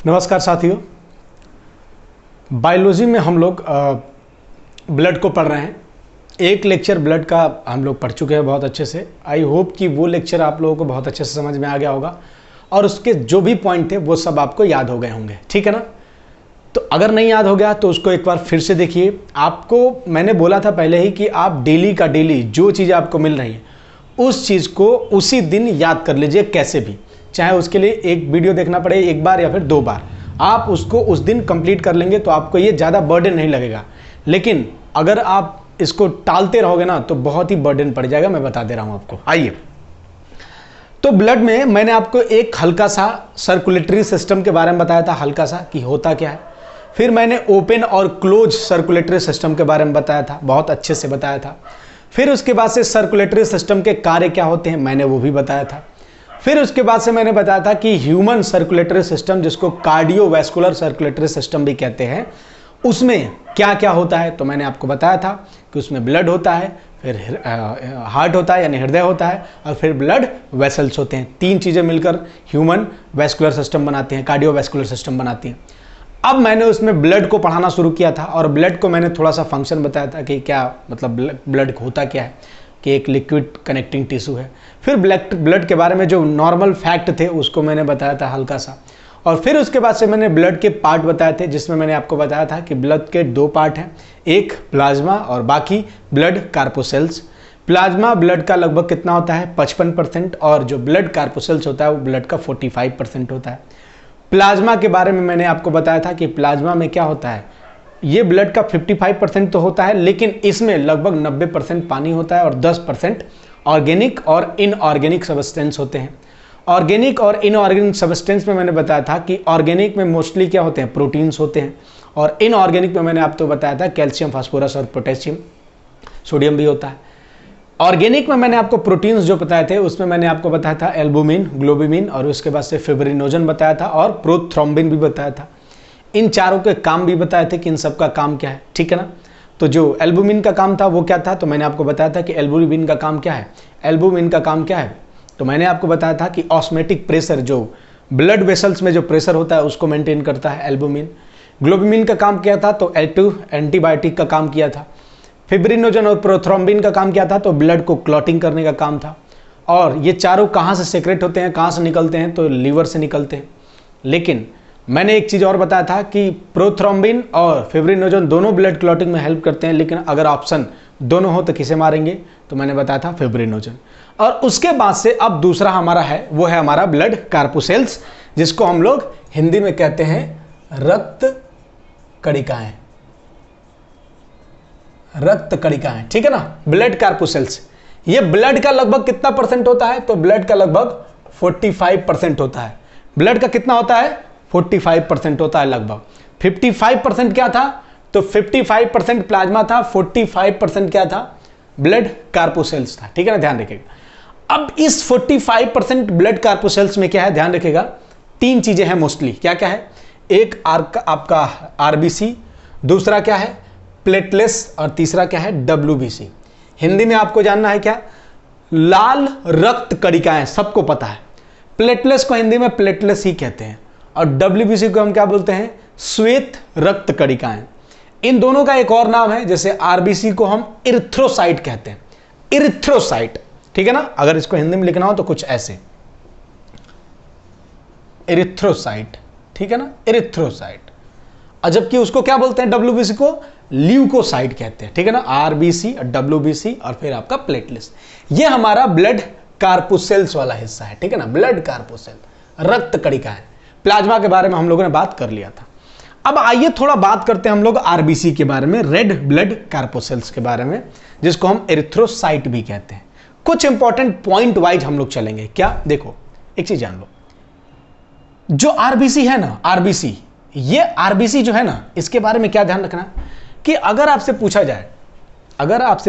नमस्कार साथियों, बायोलॉजी में हम लोग ब्लड को पढ़ रहे हैं। एक लेक्चर ब्लड का हम लोग पढ़ चुके हैं बहुत अच्छे से। आई होप कि वो लेक्चर आप लोगों को बहुत अच्छे से समझ में आ गया होगा और उसके जो भी पॉइंट थे वो सब आपको याद हो गए होंगे, ठीक है ना। तो अगर नहीं याद हो गया तो उसको एक बार फिर से देखिए। आपको मैंने बोला था पहले ही कि आप डेली का डेली जो चीज़ आपको मिल रही है उस चीज़ को उसी दिन याद कर लीजिए, कैसे भी, चाहे उसके लिए एक वीडियो देखना पड़े एक बार या फिर 2 बार, आप उसको उस दिन कंप्लीट कर लेंगे तो आपको ये ज़्यादा बर्डन नहीं लगेगा। लेकिन अगर आप इसको टालते रहोगे ना तो बहुत ही बर्डन पड़ जाएगा, मैं बता दे रहा हूँ आपको। आइए, तो ब्लड में मैंने आपको एक हल्का सा सर्कुलेटरी सिस्टम के बारे में बताया था, हल्का सा कि होता क्या है। फिर मैंने ओपन और क्लोज सर्कुलेटरी सिस्टम के बारे में बताया था, बहुत अच्छे से बताया था। फिर उसके बाद से सर्कुलेटरी सिस्टम के कार्य क्या होते हैं मैंने वो भी बताया था। फिर उसके बाद से मैंने बताया था कि ह्यूमन सर्कुलेटरी सिस्टम, जिसको कार्डियोवैस्कुलर सर्कुलेटरी सिस्टम भी कहते हैं, उसमें क्या क्या होता है। तो मैंने आपको बताया था कि उसमें ब्लड होता है, फिर हार्ट होता है यानी हृदय होता है, और फिर ब्लड वेसल्स होते हैं। 3 चीज़ें मिलकर ह्यूमन वैस्कुलर सिस्टम बनाते हैं, कार्डियोवैस्कुलर सिस्टम बनाती हैं। अब मैंने उसमें ब्लड को पढ़ाना शुरू किया था और ब्लड को मैंने थोड़ा सा फंक्शन बताया था कि क्या मतलब ब्लड होता क्या है, कि एक लिक्विड कनेक्टिंग टिश्यू है। फिर ब्लड के बारे में जो नॉर्मल फैक्ट थे उसको मैंने बताया था हल्का सा। और फिर उसके बाद से मैंने ब्लड के पार्ट बताए थे, जिसमें मैंने आपको बताया था कि ब्लड के 2 पार्ट हैं, एक प्लाज्मा और बाकी ब्लड कार्पोसेल्स। प्लाज्मा ब्लड का लगभग कितना होता है 55%, और जो ब्लड कार्पोसेल्स होता है वो ब्लड का 45% होता है। प्लाज्मा के बारे में मैंने आपको बताया था कि प्लाज्मा में क्या होता है, ये ब्लड का 55% तो होता है, लेकिन इसमें लगभग 90% पानी होता है और 10% ऑर्गेनिक और इनऑर्गेनिक सब्सटेंस होते हैं। ऑर्गेनिक और इनऑर्गेनिक सब्सटेंस में मैंने बताया था कि ऑर्गेनिक में मोस्टली क्या होते हैं, प्रोटीन्स होते हैं, और इनऑर्गेनिक में मैंने आपको बताया था कैल्शियम, फास्फोरस और पोटेशियम, सोडियम भी होता है। ऑर्गेनिक में मैंने आपको प्रोटीन्स जो बताए थे उसमें मैंने आपको बताया था एल्बुमिन, ग्लोबिमिन, और उसके बाद से फिब्रिनोजन बताया था और प्रोथ्रोम्बिन भी बताया था। इन चारों के काम भी बताए थे कि इन सब का काम क्या है, ठीक है ना। तो जो एल्बुमिन का काम था वो क्या था, तो मैंने आपको बताया था कि एल्बुमिन का काम क्या है। एल्बुमिन का काम क्या है, तो मैंने आपको बताया था कि ऑस्मेटिक प्रेशर, जो ब्लड वेसल्स में जो प्रेशर होता है उसको मेंटेन करता है एल्बुमिन। ग्लोबिमिन का काम क्या था, तो एंटीबायोटिक का काम किया था। फिब्रिनोजन और प्रोथ्रोम्बिन का काम क्या था, तो ब्लड को क्लॉटिंग करने का काम था। और ये चारों कहाँ से सेक्रेट होते हैं, कहाँ से निकलते हैं, तो लीवर से निकलते हैं। लेकिन मैंने एक चीज़ और बताया था कि प्रोथ्रोम्बिन और फिब्रिनोजन दोनों ब्लड क्लॉटिंग में हेल्प करते हैं, लेकिन अगर ऑप्शन दोनों हो तो किसे मारेंगे, तो मैंने बताया था फिब्रिनोजन। और उसके बाद से अब दूसरा हमारा है, वो है हमारा ब्लड कार्पोसेल्स, जिसको हम लोग हिंदी में कहते हैं रक्त कणिकाएं। रक्त कणिकाएं, ठीक है ना, ब्लड कार्पोसेल्स। ये ब्लड का लगभग कितना परसेंट होता है, तो ब्लड का लगभग 45% होता है। ब्लड का कितना होता है, 45% होता है लगभग। 55% क्या था, तो 55% प्लाज्मा था, 45% क्या था, ब्लड कार्पोसेल्स था, ठीक है ना, ध्यान रखिएगा। अब इस 45% ब्लड कार्पोसेल्स में क्या है, ध्यान रखिएगा, 3 चीजें हैं मोस्टली। क्या क्या है, एक आपका आरबीसी, दूसरा क्या है प्लेटलेट्स, और तीसरा क्या है डब्ल्यूबीसी। हिंदी में आपको जानना है क्या, लाल रक्त कणिकाएं, सबको पता है। प्लेटलेट्स को हिंदी में प्लेटलेट्स ही कहते हैं, और डब्ल्यूबीसी को हम क्या बोलते हैं, श्वेत रक्त कणिकाएं। इन दोनों का एक और नाम है, जैसे आरबीसी को हम इरिथ्रोसाइट कहते हैं, इरिथ्रोसाइट, ठीक है ना। अगर इसको हिंदी में लिखना हो तो कुछ ऐसे, इरिथ्रोसाइट, ठीक है ना, इरिथ्रोसाइट। और जबकि उसको क्या बोलते हैं, डब्ल्यूबीसी को ल्यूकोसाइट कहते हैं, ठीक है ना। आरबीसी और डब्ल्यूबीसी और फिर आपका प्लेटलेट्स, ये हमारा ब्लड कार्पोसेल्स वाला हिस्सा है, ठीक है ना, ब्लड कार्पोसेल, रक्त कणिकाएं। प्लाज्मा के बारे में हम लोगों ने बात कर लिया था। अब आइए थोड़ा बात करते हैं हम लोग आरबीसी के बारे में, रेड ब्लड कार्पोसेल्स के बारे में, जिसको हम एरिथ्रोसाइट भी कहते हैं। कुछ इंपॉर्टेंट पॉइंट वाइज हम लोग चलेंगे। क्या, देखो एक चीज जान लो, जो आरबीसी है ना, आरबीसी, ये आरबीसी जो है ना, इसके बारे में क्या ध्यान रखना कि अगर आपसे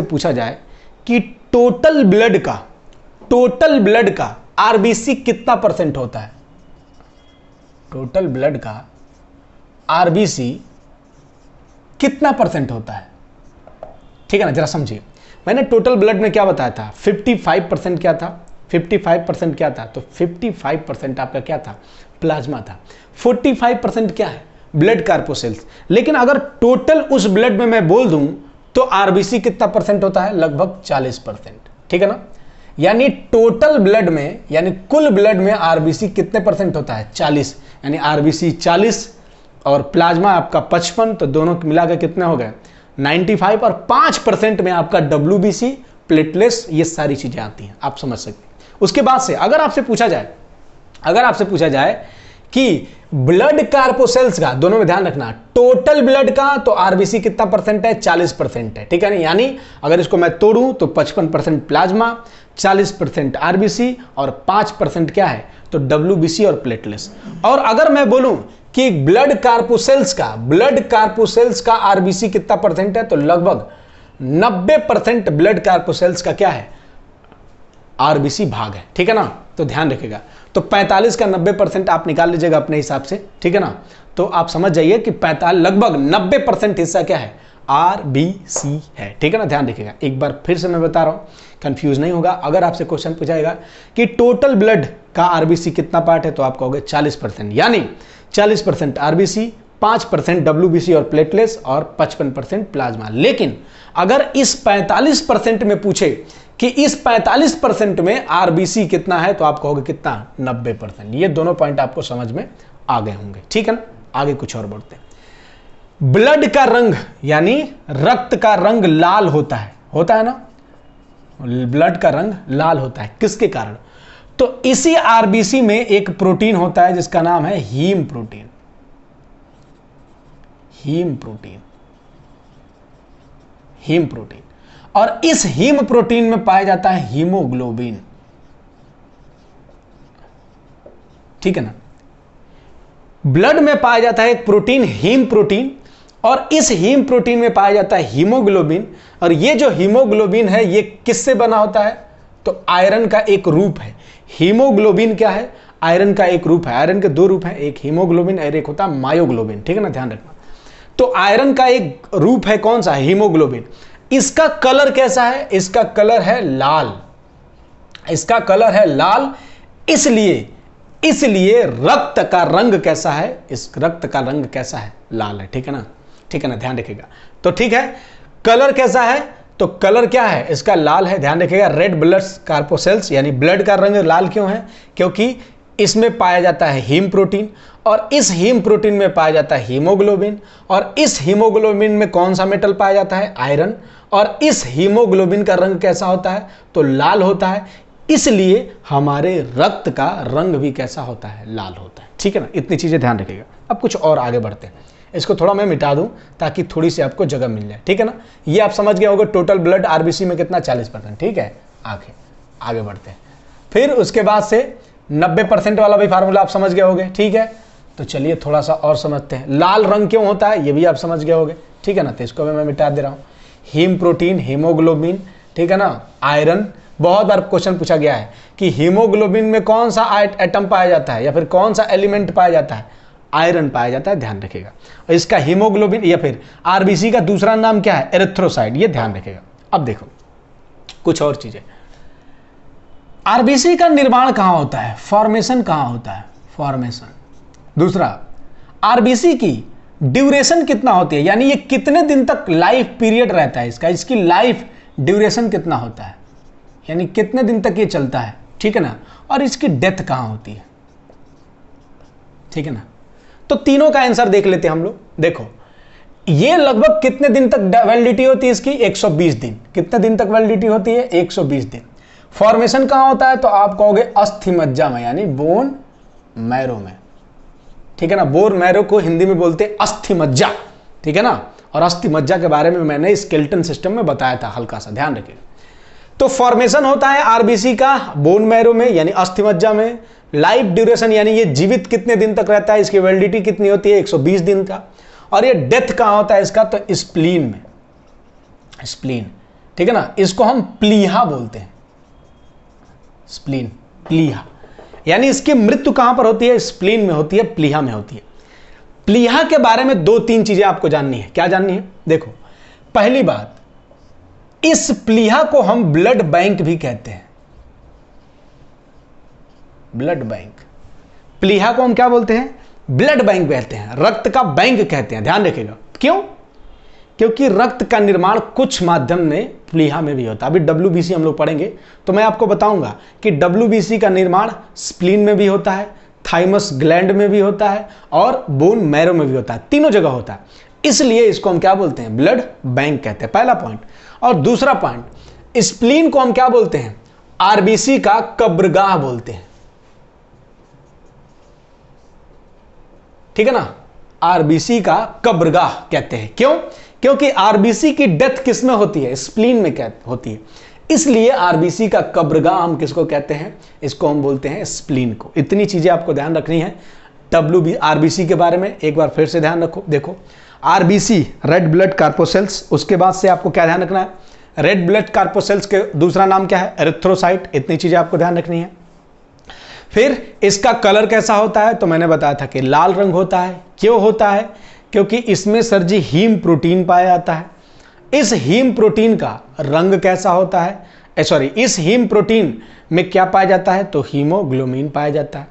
पूछा जाए कि टोटल ब्लड का आरबीसी कितना परसेंट होता है, टोटल ब्लड का आरबीसी कितना परसेंट होता है, ठीक है ना, जरा समझिए। मैंने टोटल ब्लड में क्या बताया था, 55% क्या था, 55% क्या था? तो 55% आपका क्या था? प्लाज्मा था। 45% क्या है? ब्लड कार्पोसेल्स। लेकिन अगर टोटल उस ब्लड में मैं बोल दूं तो आरबीसी कितना परसेंट होता है? लगभग 40%। ठीक है ना? यानी टोटल ब्लड में, यानी कुल ब्लड में आरबीसी कितने परसेंट होता है? 40। यानी आरबीसी 40 और प्लाज्मा आपका 55, तो दोनों मिलाकर कितने हो गए? 95। और 5% में आपका डब्ल्यूबीसी, प्लेटलेट्स, ये सारी चीजें आती हैं, आप समझ सकते हैं। उसके बाद से अगर आपसे पूछा जाए कि ब्लड कार्पोसेल्स का, दोनों में ध्यान रखना, टोटल ब्लड का तो आरबीसी कितना परसेंट है? 40% है। ठीक है ना? यानी अगर इसको मैं तोड़ूं तो 55% प्लाज्मा, 40% आरबीसी और 5% क्या है? तो डब्ल्यूबीसी और प्लेटलेट्स। और अगर मैं बोलूं कि ब्लड कार्पोसेल्स का आरबीसी कितना परसेंट है? तो लगभग 90% ब्लड कार्पोसेल्स का क्या है? आरबीसी भाग है। ठीक है ना? तो ध्यान रखिएगा। तो 45 का 90% आप निकाल लीजिएगा अपने हिसाब से। ठीक है ना? तो आप समझ जाइए कि 45 लगभग 90% हिस्सा क्या है? आरबीसी है। ठीक है ना? ध्यान रखिएगा। एक बार फिर से मैं बता रहा हूं, कंफ्यूज नहीं होगा। अगर आपसे क्वेश्चन पूछाएगा कि टोटल ब्लड का आरबीसी कितना पार्ट है, तो आप कहोगे 40%। यानी 40% आरबीसी, 5% डब्ल्यूबीसी और प्लेटलेट्स और 55% प्लाज्मा। लेकिन अगर इस 45% में पूछे कि इस 45% में आरबीसी कितना है, तो आप कहोगे कितना? 90%। ये दोनों पॉइंट आपको समझ में आ गए होंगे। ठीक है ना? आगे कुछ और बढ़ते हैं। ब्लड का रंग, यानी रक्त का रंग लाल होता है ना? ब्लड का रंग लाल होता है किसके कारण? तो इसी आरबीसी में एक प्रोटीन होता है जिसका नाम है हीम प्रोटीन। और इस हीम प्रोटीन में पाया जाता है हीमोग्लोबिन। ठीक है ना? ब्लड में पाया जाता है एक प्रोटीन हीम प्रोटीन, और इस हीम प्रोटीन में पाया जाता है हीमोग्लोबिन। और ये जो हीमोग्लोबिन है ये किससे बना होता है? तो आयरन का एक रूप है। हीमोग्लोबिन क्या है? आयरन का एक रूप है। आयरन के दो रूप हैं, एक हीमोग्लोबिन और एक होता है मायोग्लोबिन। ठीक है ना? ध्यान रखना। तो आयरन का एक रूप है कौन सा? हीमोग्लोबिन। इसका कलर कैसा है? इसका कलर है लाल। इसलिए रक्त का रंग कैसा है? इस रक्त का रंग कैसा है? लाल है। ठीक है ना? ध्यान रखिएगा। तो ठीक है, कलर कैसा है? तो कलर क्या है? इसका लाल है। ध्यान रखिएगा। रेड ब्लड कार्पोसेल्स, यानी ब्लड का रंग लाल क्यों है? क्योंकि इसमें पाया जाता है हीम प्रोटीन, और इस हीम प्रोटीन में पाया जाता है हीमोग्लोबिन, और इस हीमोग्लोबिन में कौन सा मेटल पाया जाता है? आयरन। और इस हीमोग्लोबिन का रंग कैसा होता है? तो लाल होता है। इसलिए हमारे रक्त का रंग भी कैसा होता है? लाल होता है। ठीक है ना? इतनी चीजें ध्यान रखिएगा। अब कुछ और आगे बढ़ते हैं। इसको थोड़ा मैं मिटा दूं ताकि थोड़ी सी आपको जगह मिल जाए। ठीक है ना? ये आप समझ गए होंगे टोटल ब्लड आरबीसी में कितना? 40%। ठीक है? आगे बढ़ते हैं। फिर उसके बाद से 90% वाला भी फार्मूला आप समझ गए होंगे। ठीक है? तो चलिए थोड़ा सा और समझते हैं। लाल रंग क्यों होता है ये भी आप समझ गए होंगे। ठीक है ना? तो इसको भी मैं मिटा दे रहा हूं। हीम प्रोटीन, हीमोग्लोबिन, ठीक है ना, आयरन। बहुत बार क्वेश्चन पूछा गया है कि हीमोग्लोबिन में कौन सा एटम पाया जाता है या फिर कौन सा एलिमेंट पाया जाता है? आयरन पाया जाता है। ध्यान रखिएगा। और इसका हीमोग्लोबिन या फिर आरबीसी का दूसरा नाम क्या है? एरिथ्रोसाइट। ये ध्यान रखिएगा। अब देखो कुछ और चीजें। आरबीसी का निर्माण कहां होता है? फॉर्मेशन कहां होता है? फॉर्मेशन। दूसरा, आरबीसी की ड्यूरेशन कितना होती है, यानी ये कितने दिन तक लाइफ पीरियड रहता है इसका, इसकी लाइफ ड्यूरेशन कितना होता है, यानी कितने दिन तक ये चलता है। ठीक है ना? और इसकी डेथ कहां होती है। ठीक है ना? तो तीनों का आंसर देख लेते हैं हम लोग। देखो, ये लगभग कितने दिन तक वैलिडिटी होती है इसकी? 120 दिन। कितने दिन तक वैलिडिटी होती है? 120 दिन। फॉर्मेशन कहां होता है? तो आप कहोगे अस्थि मज्जा में, यानी बोन मैरो में। ठीक है ना? बोन मैरो को हिंदी में बोलते हैं अस्थि मज्जा। ठीक है ना? और अस्थि मज्जा के बारे में मैंने स्केलेटन सिस्टम में बताया था हल्का सा, ध्यान रखिए। तो फॉर्मेशन होता है आरबीसी का बोन मैरो में, यानी अस्थि मज्जा में। लाइफ ड्यूरेशन, यानी ये जीवित कितने दिन तक रहता है, इसकी वैलिडिटी कितनी होती है? 120 दिन का। और ये डेथ कहां होता है इसका? तो स्प्लीन में। स्प्लीन। ठीक है ना? इसको हम प्लीहा बोलते हैं। स्प्लीन, प्लीहा, यानी इसकी मृत्यु कहां पर होती है? स्प्लीन में होती है, प्लीहा में होती है। प्लीहा के बारे में 2-3 चीजें आपको जाननी है। क्या जाननी है? देखो, पहली बात, इस प्लीहा को हम ब्लड बैंक भी कहते हैं। Blood bank. प्लीहा को हम क्या बोलते हैं? ब्लड बैंक कहते हैं, रक्त का बैंक कहते हैं। ध्यान रखिएगा, क्यों? क्योंकि रक्त का निर्माण कुछ माध्यम में प्लीहा में भी होता है। अभी डब्ल्यूबीसी हम लोग पढ़ेंगे तो मैं आपको बताऊंगा कि डब्ल्यूबीसी का निर्माण स्प्लीन में भी होता है, थाइमस ग्लैंड में भी होता है और बोन मैरो में भी होता है, तीनों जगह होता है। इसलिए इसको हम क्या बोलते हैं? ब्लड बैंक कहते हैं, पहला पॉइंट। और दूसरा पॉइंट, स्प्लीन को हम क्या बोलते हैं? आरबीसी का कब्रगाह बोलते हैं, ठीक है ना? आरबीसी का कब्रगाह कहते हैं। क्यों? क्योंकि आरबीसी की डेथ किस में होती है? स्प्लीन में क्या होती है, इसलिए आरबीसी का कब्रगाह हम किसको कहते हैं? इसको हम बोलते हैं स्प्लीन को। इतनी चीजें आपको ध्यान रखनी है आरबीसी के बारे में। एक बार फिर से ध्यान रखो, देखो आरबीसी रेड ब्लड कार्पोसेल्स, उसके बाद से आपको क्या ध्यान रखना है? रेड ब्लड कार्पोसेल्स के दूसरा नाम क्या है? एरिथ्रोसाइट। इतनी चीजें आपको ध्यान रखनी है। फिर इसका कलर कैसा होता है? तो मैंने बताया था कि लाल रंग होता है। क्यों होता है? क्योंकि इसमें सर जी हीम प्रोटीन पाया जाता है। इस हीम प्रोटीन का रंग कैसा होता है? इस हीम प्रोटीन में क्या पाया जाता है? तो हीमोग्लोबिन पाया जाता है।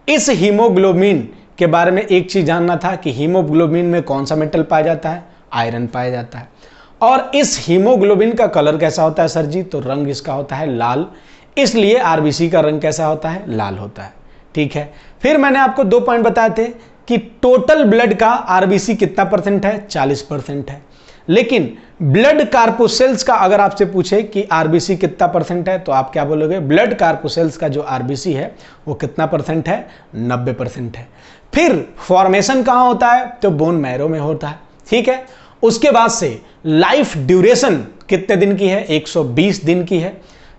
इस हीमोग्लोबिन के बारे में एक चीज जानना था कि हीमोग्लोबिन में कौन सा मेटल पाया जाता है? आयरन पाया जाता है। और इस हीमोग्लोबिन का कलर कैसा होता है सर जी? तो रंग इसका होता है लाल, इसलिए आरबीसी का रंग कैसा होता है? लाल होता है, ठीक है। फिर मैंने आपको 2 पॉइंट बताए थे कि टोटल ब्लड का आरबीसी कितना परसेंट है? 40% है। लेकिन ब्लड कार्पोसेल्स का अगर आपसे पूछे कि आरबीसी कितना परसेंट है, तो आप क्या बोलोगे? ब्लड कार्पोसेल्स का जो आरबीसी है वो कितना परसेंट है? 90% है। फिर फॉर्मेशन कहां होता है? तो बोन मैरो में होता है, ठीक है। उसके बाद से लाइफ ड्यूरेशन कितने दिन की है? 120 दिन की है,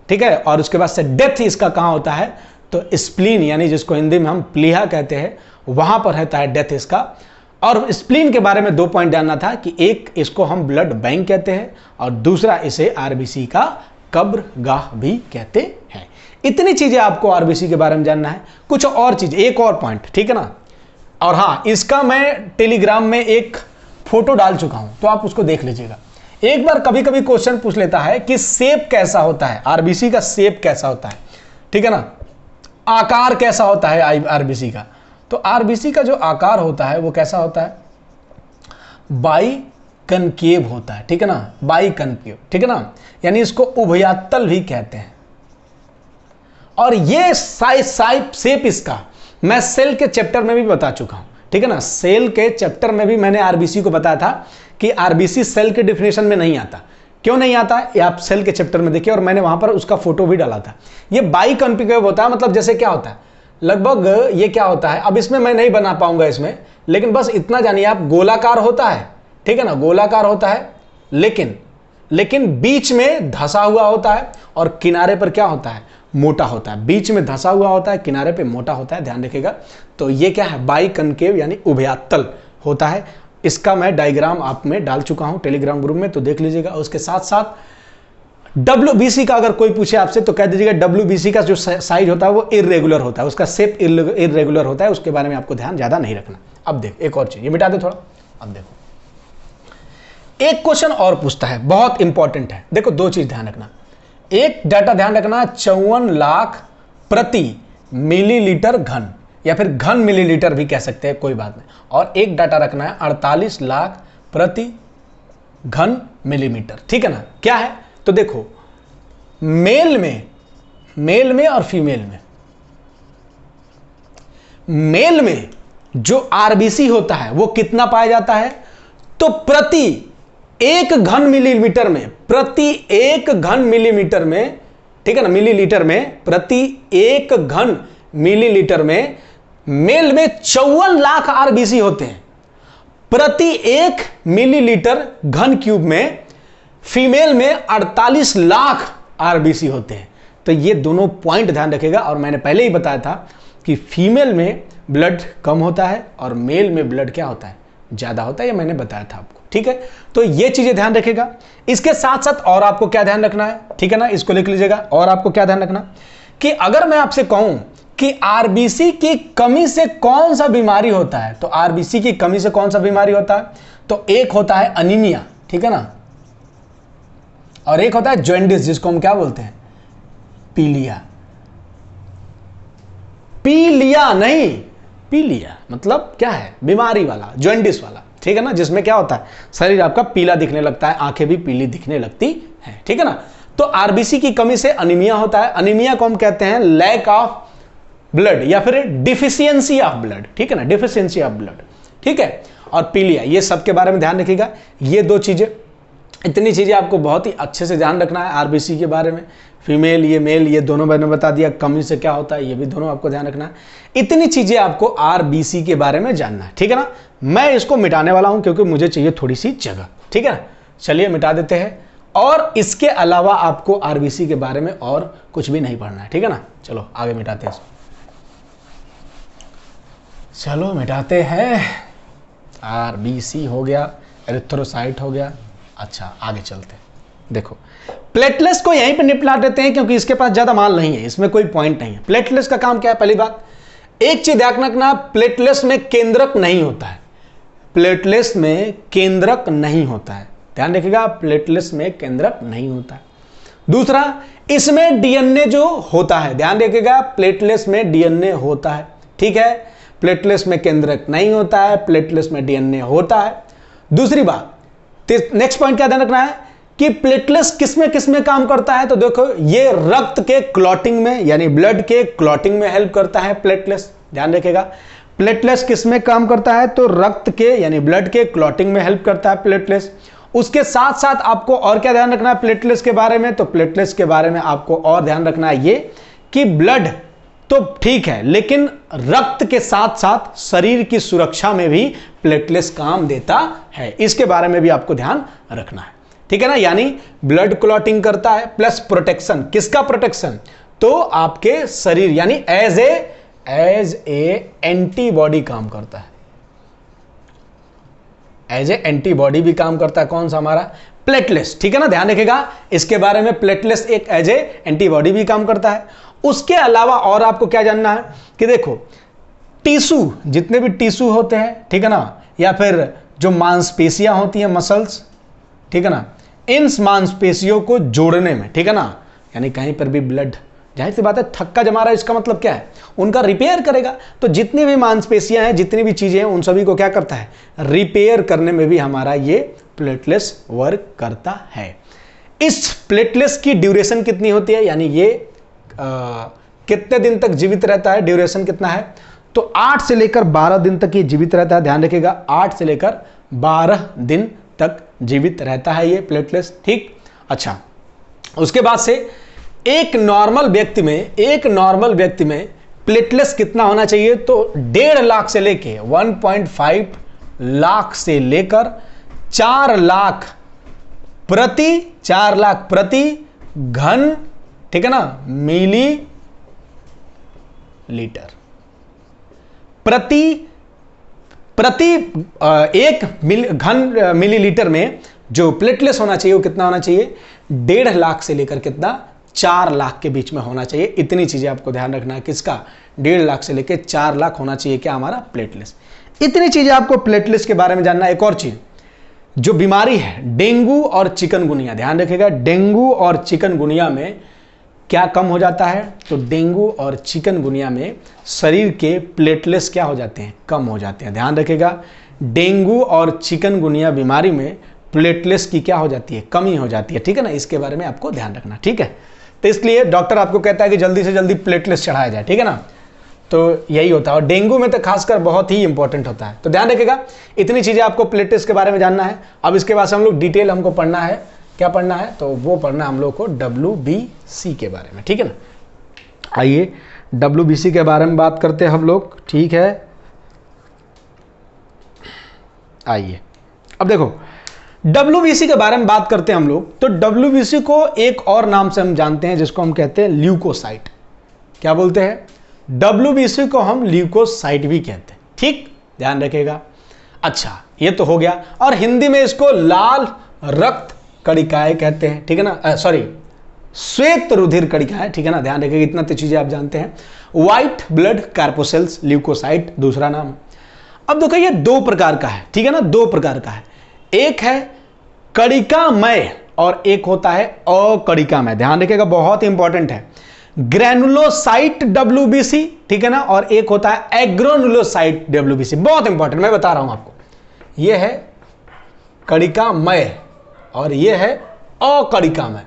ठीक है। और उसके बाद से डेथ इसका कहां होता है? तो स्प्लीन, यानी जिसको हिंदी में हम प्लीहा कहते हैं, वहां पर रहता है डेथ इसका। और स्प्लीन के बारे में 2 पॉइंट जानना था कि एक, इसको हम ब्लड बैंक कहते हैं और दूसरा, इसे आरबीसी का कब्रगाह भी कहते हैं। इतनी चीजें आपको आरबीसी के बारे में जानना है। कुछ और चीज, एक और पॉइंट, ठीक है ना। और हाँ, इसका मैं टेलीग्राम में एक फोटो डाल चुका हूं, तो आप उसको देख लीजिएगा। एक बार कभी कभी क्वेश्चन पूछ लेता है कि शेप कैसा होता है, आरबीसी का शेप कैसा होता है, ठीक है ना, आकार कैसा होता है आरबीसी का। तो आरबीसी का जो आकार होता है वो कैसा होता है? बाई कनकेव होता है, ठीक है ना, बाई कनकेव, ठीक है ना, यानी इसको उभयातल भी कहते हैं। और ये शेप इसका मैं सेल के चैप्टर में भी बता चुका हूं, ठीक है ना। सेल के चैप्टर में भी मैंने आरबीसी को बताया था कि आरबीसी सेल के डिफिनेशन में नहीं आता। क्यों नहीं आता? ये आप सेल के चैप्टर में देखिए, और मैंने वहां पर उसका फोटो भी डाला था। ये बाई कॉन्पिकेव होता है, मतलब जैसे क्या होता है, लगभग ये क्या होता है, अब इसमें मैं नहीं बना पाऊंगा इसमें, लेकिन बस इतना जानिए आप, गोलाकार होता है, ठीक है ना, गोलाकार होता है, लेकिन बीच में धंसा हुआ होता है और किनारे पर क्या होता है? मोटा होता है। बीच में धंसा हुआ होता है, किनारे पे मोटा होता है, ध्यान रखिएगा। तो ये क्या है? बाई कनकेव यानी उभयातल होता है। इसका मैं डायग्राम आप में डाल चुका हूं टेलीग्राम ग्रुप में, तो देख लीजिएगा। उसके साथ साथ डब्ल्यूबीसी का अगर कोई पूछे आपसे तो कह दीजिएगा डब्ल्यूबीसी का जो साइज होता है वो इरेगुलर होता है, उसका शेप इरेगुलर होता है, उसके बारे में आपको ध्यान ज्यादा नहीं रखना। अब देख एक और चीज, ये मिटा दे थोड़ा। अब देखो एक क्वेश्चन और पूछता है, बहुत इंपॉर्टेंट है। देखो 2 चीज ध्यान रखना। एक डाटा ध्यान रखना, 54 लाख प्रति मिलीलीटर घन, या फिर घन मिलीलीटर भी कह सकते हैं, कोई बात नहीं। और एक डाटा रखना है 48 लाख प्रति घन मिलीमीटर, ठीक है ना। क्या है? तो देखो मेल में और फीमेल में जो आरबीसी होता है वो कितना पाया जाता है? तो प्रति 1 घन मिलीमीटर में, प्रति 1 घन मिलीमीटर में, ठीक है ना, मिलीलीटर में, प्रति 1 घन मिलीलीटर में मेल में 54 लाख आरबीसी होते हैं। प्रति 1 मिलीलीटर घन क्यूब में फीमेल में 48 लाख आरबीसी होते हैं। तो ये दोनों पॉइंट ध्यान रखिएगा। और मैंने पहले ही बताया था कि फीमेल में ब्लड कम होता है और मेल में ब्लड क्या होता है? ज्यादा होता है, ये मैंने बताया था आपको, ठीक है। तो ये चीजें ध्यान रखिएगा। इसके साथ साथ और आपको क्या ध्यान रखना है, ठीक है ना, इसको लिख लीजिएगा। और आपको क्या ध्यान रखना कि अगर मैं आपसे कहूं कि आरबीसी की कमी से कौन सा बीमारी होता है, तो आरबीसी की कमी से कौन सा बीमारी होता है? तो एक होता है अनीमिया, ठीक है ना, और एक होता है जॉन्डिस, जिसको हम क्या बोलते हैं? पीलिया। पीलिया नहीं, पीलिया मतलब क्या है, बीमारी वाला, जॉन्डिस वाला, ठीक है ना, जिसमें क्या होता है, शरीर आपका पीला दिखने लगता है, आंखें भी पीली दिखने लगती है, ठीक है ना। तो आरबीसी की कमी से अनीमिया होता है। अनीमिया को हम कहते हैं लैक ऑफ ब्लड या फिर डिफिशियंसी ऑफ ब्लड, ठीक है ना, डिफिशियंसी ऑफ ब्लड, ठीक है। और पीलिया, ये सब के बारे में ध्यान रखिएगा। ये दो चीजें, इतनी चीजें आपको बहुत ही अच्छे से ध्यान रखना है आरबीसी के बारे में। फीमेल, ये मेल, ये दोनों मैंने बता दिया। कमी से क्या होता है ये भी दोनों आपको ध्यान रखना है। इतनी चीजें आपको आरबीसी के बारे में जानना है, ठीक है ना। मैं इसको मिटाने वाला हूं क्योंकि मुझे चाहिए थोड़ी सी जगह, ठीक है ना। चलिए मिटा देते हैं। और इसके अलावा आपको आरबीसी के बारे में और कुछ भी नहीं पढ़ना है, ठीक है ना। चलो आगे मिटाते हैं, चलो मिटाते हैं। आरबीसी हो गया, एरिथ्रोसाइट हो गया। अच्छा आगे चलते हैं। देखो प्लेटलेट्स को यहीं पे निपटा देते हैं क्योंकि इसके पास ज्यादा माल नहीं है, इसमें कोई पॉइंट नहीं है। प्लेटलेट्स का काम क्या है, पहली बात एक चीज ध्यान रखना, प्लेटलेट्स में केंद्रक नहीं होता है। प्लेटलेट्स में केंद्रक नहीं होता है, ध्यान रखिएगा, प्लेटलेट्स में केंद्रक नहीं होता है। दूसरा, इसमें डीएनए जो होता है, ध्यान रखिएगा, प्लेटलेट्स में डीएनए होता है, ठीक है। प्लेटलेट्स में केंद्रक नहीं होता है, प्लेटलेट्स में डीएनए होता है। दूसरी बात, नेक्स्ट पॉइंट क्या ध्यान रखना है कि प्लेटलेट्स किसमें काम करता है। तो देखो ये रक्त के क्लॉटिंग में यानी ब्लड के क्लॉटिंग में हेल्प करता है प्लेटलेट्स, ध्यान रखिएगा। प्लेटलेट्स किसमें काम करता है, तो रक्त के यानी ब्लड के क्लॉटिंग में हेल्प करता है प्लेटलेट्स। उसके साथ साथ आपको और क्या ध्यान रखना है प्लेटलेट्स के बारे में, तो प्लेटलेट्स के बारे में आपको और ध्यान रखना है ये कि ब्लड तो ठीक है, लेकिन रक्त के साथ साथ शरीर की सुरक्षा में भी प्लेटलेट्स काम देता है, इसके बारे में भी आपको ध्यान रखना है, ठीक है ना। यानी ब्लड क्लॉटिंग करता है प्लस प्रोटेक्शन, किसका प्रोटेक्शन, तो आपके शरीर यानी एज ए एंटीबॉडी काम करता है, एज ए एंटीबॉडी भी काम करता है। कौन सा, हमारा प्लेटलेट्स, ठीक है ना, ध्यान रखिएगा इसके बारे में। प्लेटलेट्स एक एज ए एंटीबॉडी भी काम करता है। उसके अलावा और आपको क्या जानना है कि देखो टिश्यू, जितने भी टिश्यू होते हैं, ठीक है ना, या फिर जो मांसपेशियां होती हैं, मसल्स, ठीक है ना, इन मांसपेशियों को जोड़ने में, ठीक है ना, यानी कहीं पर भी ब्लड, जाहिर सी बात है थक्का जमा रहा है, इसका मतलब क्या है, उनका रिपेयर करेगा। तो जितनी भी मांसपेशियां हैं, जितनी भी चीजें हैं, उन सभी को क्या करता है, रिपेयर करने में भी हमारा ये प्लेटलेट्स वर्क करता है। इस प्लेटलेट्स की ड्यूरेशन कितनी होती है, यानी ये कितने दिन तक जीवित रहता है, ड्यूरेशन कितना है, तो 8 से लेकर 12 दिन तक ये जीवित रहता है, ध्यान रखिएगा, 8 से लेकर 12 दिन तक जीवित रहता है ये प्लेटलेट्स, ठीक। अच्छा, उसके बाद से एक नॉर्मल व्यक्ति में प्लेटलेट्स कितना होना चाहिए, तो 1.5 लाख से लेके 1.5 लाख से लेकर 4 लाख प्रति घन, ठीक है ना, मिली लीटर प्रति एक घन मिलीलीटर में जो प्लेटलेट्स होना चाहिए वो कितना होना चाहिए, 1.5 लाख से लेकर कितना, 4 लाख के बीच में होना चाहिए। इतनी चीजें आपको ध्यान रखना है, किसका, 1.5 लाख से लेकर 4 लाख होना चाहिए क्या, हमारा प्लेटलेट्स। इतनी चीजें आपको प्लेटलेट्स के बारे में जानना है। एक और चीज, जो बीमारी है डेंगू और चिकनगुनिया, ध्यान रखिएगा, डेंगू और चिकनगुनिया में क्या कम हो जाता है, तो डेंगू और चिकनगुनिया में शरीर के प्लेटलेट्स क्या हो जाते हैं, कम हो जाते हैं। ध्यान रखिएगा, डेंगू और चिकनगुनिया बीमारी में प्लेटलेट्स की क्या हो जाती है, कमी हो जाती है, ठीक है ना, इसके बारे में आपको ध्यान रखना, ठीक है। तो इसलिए डॉक्टर आपको कहता है कि जल्दी से जल्दी प्लेटलेट्स चढ़ाया जाए, ठीक है ना, तो यही होता है। और डेंगू में तो खासकर बहुत ही इंपॉर्टेंट होता है। तो ध्यान रखिएगा, इतनी चीजें आपको प्लेटलेट्स के बारे में जानना है। अब इसके बाद हम लोग डिटेल हमको पढ़ना है, क्या पढ़ना है, तो वो पढ़ना है हम लोग को WBC के बारे में, ठीक है ना। आइए WBC के बारे में बात करते हैं हम लोग, ठीक है। आइए अब देखो WBC के बारे में बात करते हैं हम लोग, तो WBC को एक और नाम से हम जानते हैं जिसको हम कहते हैं ल्यूकोसाइट। क्या बोलते हैं, WBC को हम ल्यूकोसाइट भी कहते हैं, ठीक, ध्यान रखिएगा। अच्छा ये तो हो गया, और हिंदी में इसको लाल रक्त कणिकाएं कहते हैं, ठीक है ना, सॉरी श्वेत रुधिर कणिकाएं, ठीक है ना, ध्यान रखिएगा, इतना तो चीजें आप जानते हैं। व्हाइट ब्लड कार्पोसेल्स ल्यूकोसाइट दूसरा नाम। अब देखो ये 2 प्रकार का है, ठीक है ना, 2 प्रकार का है, एक है कणिकामय और एक होता है अकणिकामय। ध्यान रखिएगा, बहुत इंपॉर्टेंट है। ग्रेनुलोसाइट डब्ल्यूबीसी, ठीक है ना, और एक होता है एग्रेनुलोसाइट डब्ल्यूबीसी। बहुत इंपॉर्टेंट, मैं बता रहा हूं आपको, यह है कणिकामय और यह है अकणिकामय।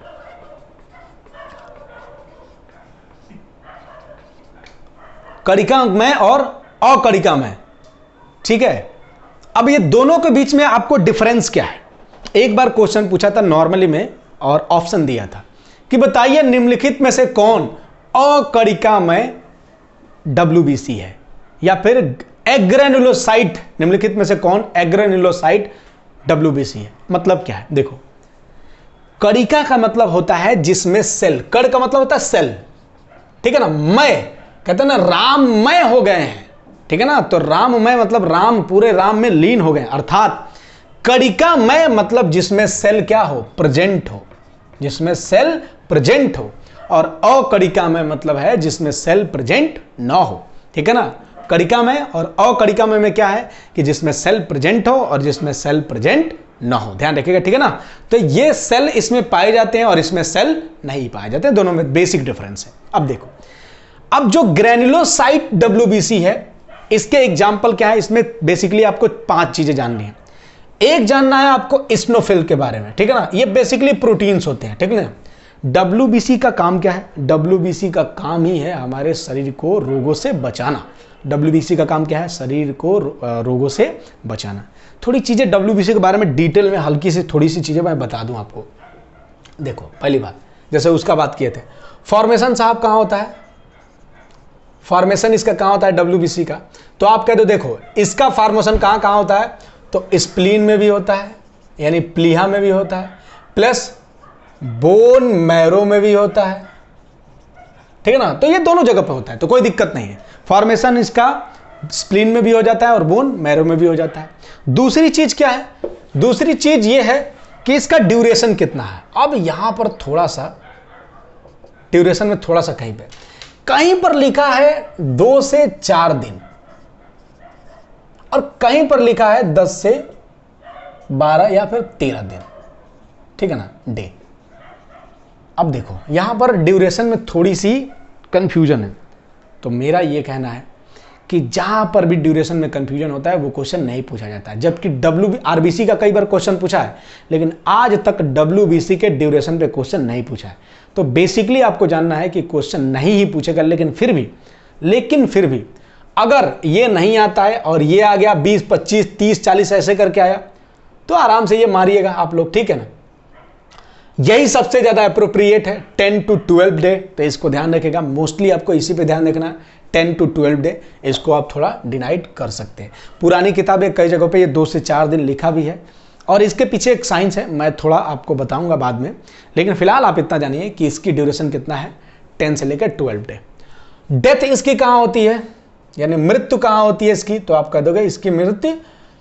कणिकामय और अकणिकामय, ठीक है। अब ये दोनों के बीच में आपको डिफरेंस क्या है? एक बार क्वेश्चन पूछा था नॉर्मली में और ऑप्शन दिया था कि बताइए निम्नलिखित में से कौन अकणिकामय डब्ल्यूबीसी है या फिर एग्रेनुलोसाइट, निम्नलिखित में से कौन एग्रेनुलोसाइट डब्ल्यूबीसी है। मतलब क्या है? देखो, कणिका का मतलब होता है जिसमें सेल, कण का मतलब होता है सेल, ठीक है ना। मय कहते हैं ना, राममय हो गए हैं, ठीक है ना। तो राममय मतलब राम, पूरे राम में लीन हो गए, अर्थात कणिकामय मतलब जिसमें सेल क्या हो? प्रेजेंट हो, जिसमें सेल प्रेजेंट हो। और अकणिकामय मतलब है जिसमें सेल प्रेजेंट ना हो, ठीक है ना। कणिकामय और अकणिकामय में क्या है कि जिसमें सेल प्रेजेंट हो और जिसमें सेल प्रेजेंट ना हो, ध्यान रखिएगा, ठीक है ना। तो ये सेल इसमें पाए जाते हैं और इसमें सेल नहीं पाए जाते हैं, दोनों में बेसिक डिफरेंस है। अब देखो, अब जो ग्रेनुलोसाइट डब्ल्यूबीसी है, इसके एग्जाम्पल क्या है? इसमें बेसिकली आपको 5 चीजें जाननी है। एक जानना है आपको इस्नोफिल के बारे में, ठीक है ना। ये बेसिकली प्रोटीन्स होते हैं, ठीक है ना। डब्ल्यूबीसी का काम क्या है? डब्ल्यूबीसी का काम ही है हमारे शरीर को रोगों से बचाना। डब्ल्यूबीसी का काम क्या है? शरीर को रोगों से बचाना। थोड़ी चीजें डब्ल्यूबीसी के बारे में डिटेल में, हल्की से थोड़ी सी चीजें मैं बता दूं आपको। देखो, पहली बात, जैसे उसका बात किए थे, फॉर्मेशन साहब कहां होता है? फॉर्मेशन इसका कहां होता है? डब्ल्यूबीसी का। तो आप कह दो, देखो इसका फॉर्मेशन कहां कहां होता है? तो स्प्लीन में भी होता है, यानी प्लीहा में भी होता है, प्लस बोन मैरो में भी होता है, ठीक है ना। तो ये दोनों जगह पे होता है, तो कोई दिक्कत नहीं है। फॉर्मेशन इसका स्प्लीन में भी हो जाता है और बोन मैरो में भी हो जाता है। दूसरी चीज क्या है? दूसरी चीज ये है कि इसका ड्यूरेशन कितना है। अब यहां पर थोड़ा सा ड्यूरेशन में थोड़ा सा कहीं पर लिखा है 2 से 4 दिन और कहीं पर लिखा है 10 से 12 या फिर 13 दिन, ठीक है ना, डे। अब देखो, यहां पर ड्यूरेशन में थोड़ी सी कंफ्यूजन है, तो मेरा यह कहना है कि जहां पर भी ड्यूरेशन में कंफ्यूजन होता है वो क्वेश्चन नहीं पूछा जाता है। जबकि आरबीसी का कई बार क्वेश्चन पूछा है, लेकिन आज तक डब्ल्यूबीसी के ड्यूरेशन पे क्वेश्चन नहीं पूछा है। तो बेसिकली आपको जानना है कि क्वेश्चन नहीं ही पूछेगा, लेकिन फिर भी अगर ये नहीं आता है और ये आ गया 20, 25, 30, 40 ऐसे करके आया, तो आराम से ये मारिएगा आप लोग, ठीक है ना। यही सबसे ज्यादा अप्रोप्रिएट है, 10 to 12 डे। तो इसको ध्यान रखेगा, मोस्टली आपको इसी पे ध्यान रखना है, 10 to 12 डे। इसको आप थोड़ा डिनाइट कर सकते हैं। पुरानी किताबें कई जगहों पे ये 2 से 4 दिन लिखा भी है और इसके पीछे एक साइंस है, मैं थोड़ा आपको बताऊंगा बाद में। लेकिन फिलहाल आप इतना जानिए कि इसकी ड्यूरेशन कितना है, 10 से लेकर 12 डे। डेथ इसकी कहाँ होती है, यानी मृत्यु कहाँ होती है इसकी? तो आप कह दोगे इसकी मृत्यु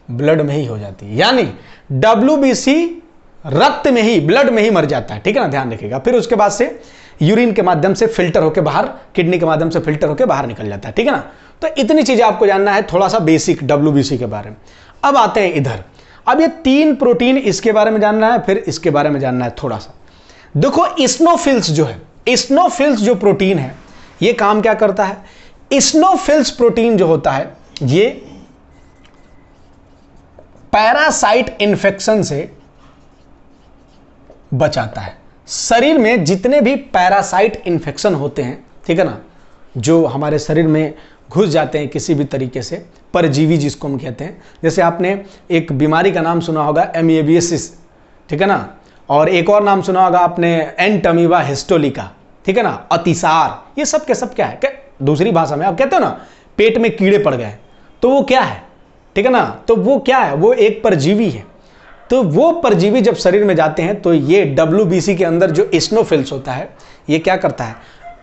ब्लड में ही हो जाती है, यानी डब्ल्यूबीसी रक्त में ही, ब्लड में ही मर जाता है, ठीक है ना, ध्यान रखिएगा। फिर उसके बाद से यूरिन के माध्यम से फिल्टर होकर बाहर, किडनी के माध्यम से फिल्टर होकर बाहर निकल जाता है, ठीक है ना। तो इतनी चीजें आपको जानना है, थोड़ा सा बेसिक डब्ल्यूबीसी के बारे में। अब आते हैं इधर, अब ये 3 प्रोटीन, इसके बारे में जानना है, फिर इसके बारे में जानना है थोड़ा सा। देखो, इस्नोफिल्स जो है, इस्नोफिल्स जो प्रोटीन है, ये काम क्या करता है? इस्नोफिल्स प्रोटीन जो होता है, ये पैरासाइट इन्फेक्शन से बचाता है। शरीर में जितने भी पैरासाइट इन्फेक्शन होते हैं, ठीक है ना, जो हमारे शरीर में घुस जाते हैं किसी भी तरीके से, परजीवी जिसको हम कहते हैं। जैसे आपने एक बीमारी का नाम सुना होगा एमीबियसिस, ठीक है ना, और एक और नाम सुना होगा आपने एंटमीबा हिस्टोलिका, ठीक है ना, अतिसार। ये सब के सब क्या है? दूसरी भाषा में आप कहते हो ना पेट में कीड़े पड़ गए, तो वो क्या है, ठीक है ना, तो वो क्या है? वो एक परजीवी है। तो वो परजीवी जब शरीर में जाते हैं तो ये डब्ल्यूबीसी के अंदर जो इस्नोफिल्स होता है, ये क्या करता है?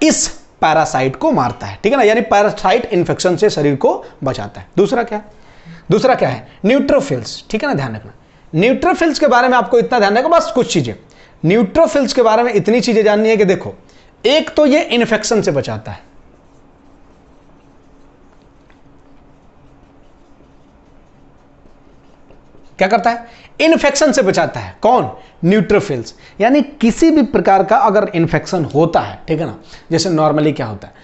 इस पैरासाइट को मारता है, ठीक है ना, यानी पैरासाइट इन्फेक्शन से शरीर को बचाता है। दूसरा क्या है? न्यूट्रोफिल्स, ठीक है ना, ध्यान रखना। न्यूट्रोफिल्स के बारे में आपको इतना ध्यान रखना, बस कुछ चीजें न्यूट्रोफिल्स के बारे में इतनी चीजें जाननी है कि देखो, एक तो ये इन्फेक्शन से बचाता है, क्या करता है? इन्फेक्शन से बचाता है। कौन? न्यूट्रोफिल्स। यानी किसी भी प्रकार का अगर इन्फेक्शन होता है, ठीक है ना, जैसे नॉर्मली क्या होता है,